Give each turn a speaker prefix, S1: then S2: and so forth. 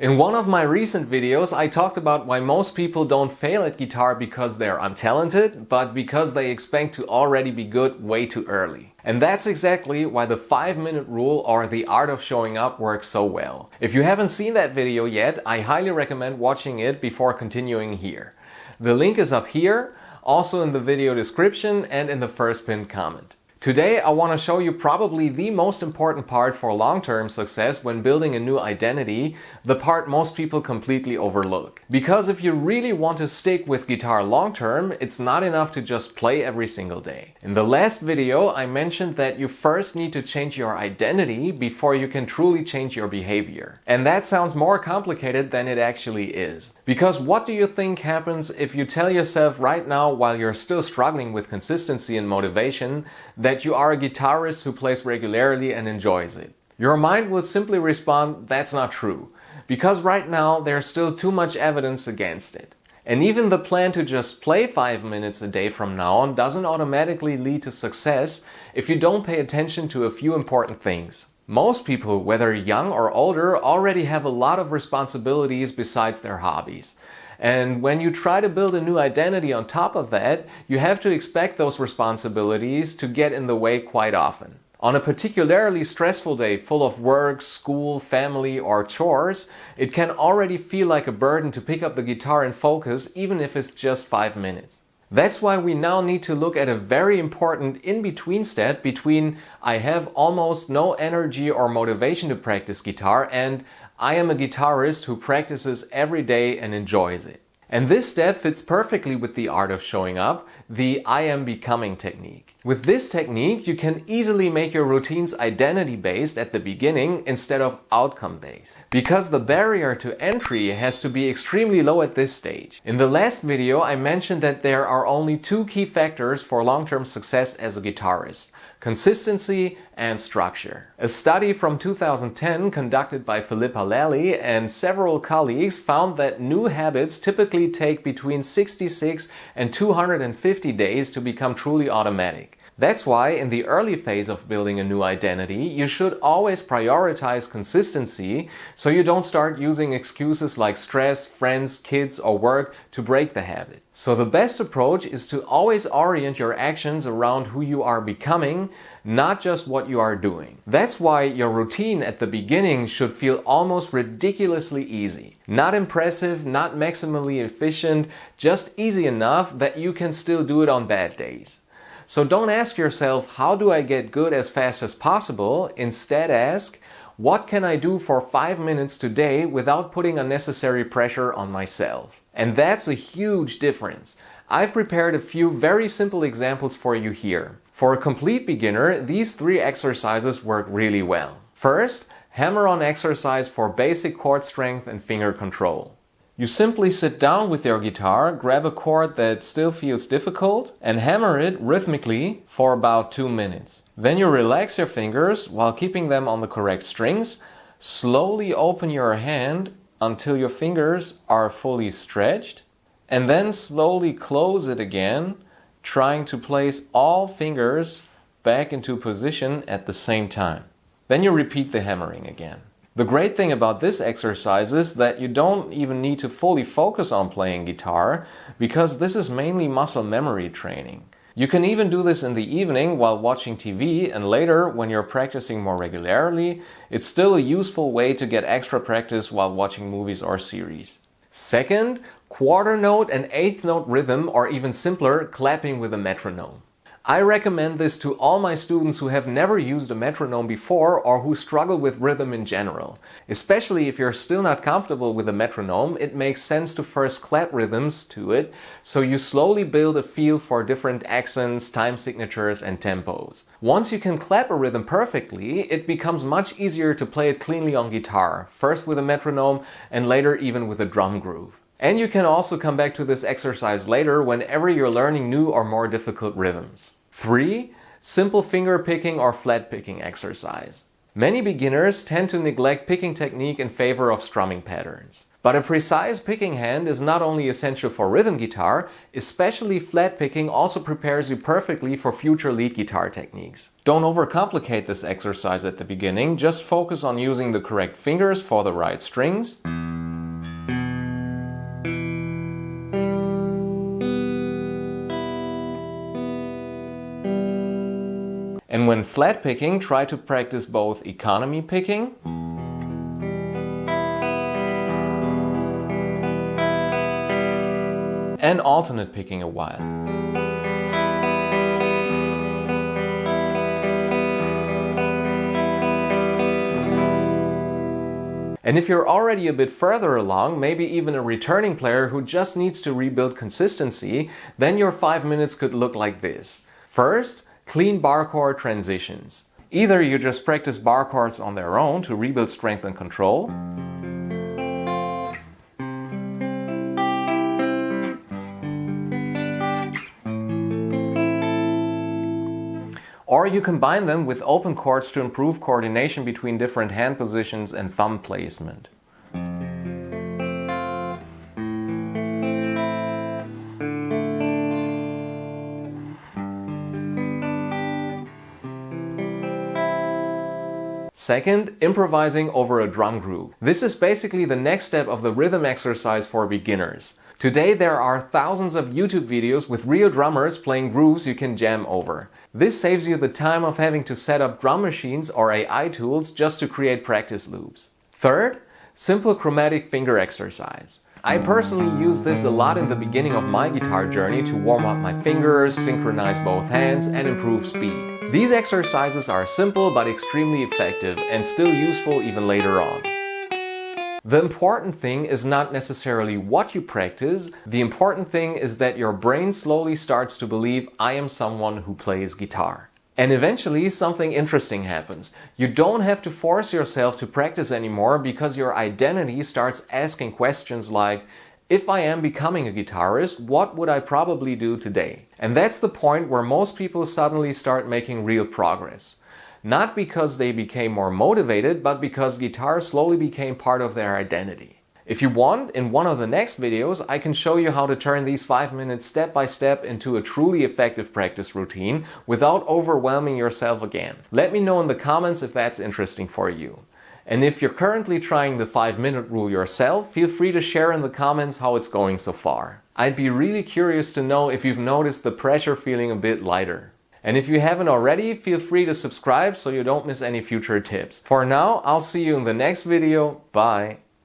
S1: In one of my recent videos, I talked about why most people don't fail at guitar because they're untalented, but because they expect to already be good way too early. And that's exactly why the 5-minute rule or the art of showing up works so well. If you haven't seen that video yet, I highly recommend watching it before continuing here. The link is up here, also in the video description and in the first pinned comment. Today I want to show you probably the most important part for long-term success when building a new identity, the part most people completely overlook. Because if you really want to stick with guitar long-term, it's not enough to just play every single day. In the last video I mentioned that you first need to change your identity before you can truly change your behavior. And that sounds more complicated than it actually is. Because what do you think happens if you tell yourself right now, while you're still struggling with consistency and motivation, that you are a guitarist who plays regularly and enjoys it? Your mind will simply respond, that's not true, because right now there's still too much evidence against it. And even the plan to just play 5 minutes a day from now on doesn't automatically lead to success if you don't pay attention to a few important things. Most people, whether young or older, already have a lot of responsibilities besides their hobbies. And when you try to build a new identity on top of that, you have to expect those responsibilities to get in the way quite often. On a particularly stressful day full of work, school, family, or chores, it can already feel like a burden to pick up the guitar and focus, even if it's just 5 minutes. That's why we now need to look at a very important in-between step between I have almost no energy or motivation to practice guitar and I am a guitarist who practices every day and enjoys it. And this step fits perfectly with the art of showing up, the I am becoming technique. With this technique, you can easily make your routines identity-based at the beginning instead of outcome-based. Because the barrier to entry has to be extremely low at this stage. In the last video, I mentioned that there are only 2 key factors for long-term success as a guitarist: consistency and structure. A study from 2010 conducted by Philippa Lally and several colleagues found that new habits typically take between 66 and 250 days to become truly automatic. That's why in the early phase of building a new identity, you should always prioritize consistency so you don't start using excuses like stress, friends, kids, or work to break the habit. So the best approach is to always orient your actions around who you are becoming, not just what you are doing. That's why your routine at the beginning should feel almost ridiculously easy. Not impressive, not maximally efficient, just easy enough that you can still do it on bad days. So don't ask yourself, how do I get good as fast as possible? Instead ask, what can I do for 5 minutes today without putting unnecessary pressure on myself? And that's a huge difference. I've prepared a few very simple examples for you here. For a complete beginner, these 3 exercises work really well. First, hammer-on exercise for basic chord strength and finger control. You simply sit down with your guitar, grab a chord that still feels difficult, and hammer it rhythmically for about 2 minutes. Then you relax your fingers while keeping them on the correct strings. Slowly open your hand until your fingers are fully stretched, and then slowly close it again, trying to place all fingers back into position at the same time. Then you repeat the hammering again. The great thing about this exercise is that you don't even need to fully focus on playing guitar, because this is mainly muscle memory training. You can even do this in the evening while watching TV, and later when you're practicing more regularly, it's still a useful way to get extra practice while watching movies or series. Second, quarter note and eighth note rhythm, or even simpler, clapping with a metronome. I recommend this to all my students who have never used a metronome before or who struggle with rhythm in general. Especially if you're still not comfortable with a metronome, it makes sense to first clap rhythms to it, so you slowly build a feel for different accents, time signatures, and tempos. Once you can clap a rhythm perfectly, it becomes much easier to play it cleanly on guitar, first with a metronome and later even with a drum groove. And you can also come back to this exercise later whenever you're learning new or more difficult rhythms. 3. Simple finger picking or flat picking exercise. Many beginners tend to neglect picking technique in favor of strumming patterns. But a precise picking hand is not only essential for rhythm guitar, especially flat picking also prepares you perfectly for future lead guitar techniques. Don't overcomplicate this exercise at the beginning, just focus on using the correct fingers for the right strings. when flat picking, try to practice both economy picking and alternate picking a while. And if you're already a bit further along, maybe even a returning player who just needs to rebuild consistency, then your 5 minutes could look like this. First, clean bar chord transitions. Either you just practice bar chords on their own to rebuild strength and control, or you combine them with open chords to improve coordination between different hand positions and thumb placement. Second, improvising over a drum group. This is basically the next step of the rhythm exercise for beginners. Today there are thousands of YouTube videos with real drummers playing grooves you can jam over. This saves you the time of having to set up drum machines or AI tools just to create practice loops. Third, simple chromatic finger exercise. I personally use this a lot in the beginning of my guitar journey to warm up my fingers, synchronize both hands, and improve speed. These exercises are simple but extremely effective and still useful even later on. The important thing is not necessarily what you practice, the important thing is that your brain slowly starts to believe I am someone who plays guitar. And eventually something interesting happens. You don't have to force yourself to practice anymore because your identity starts asking questions like, if I am becoming a guitarist, what would I probably do today? And that's the point where most people suddenly start making real progress. Not because they became more motivated, but because guitar slowly became part of their identity. If you want, in one of the next videos, I can show you how to turn these 5 minutes step by step into a truly effective practice routine without overwhelming yourself again. Let me know in the comments if that's interesting for you. And if you're currently trying the 5-minute rule yourself, feel free to share in the comments how it's going so far. I'd be really curious to know if you've noticed the pressure feeling a bit lighter. And if you haven't already, feel free to subscribe so you don't miss any future tips. For now, I'll see you in the next video. Bye!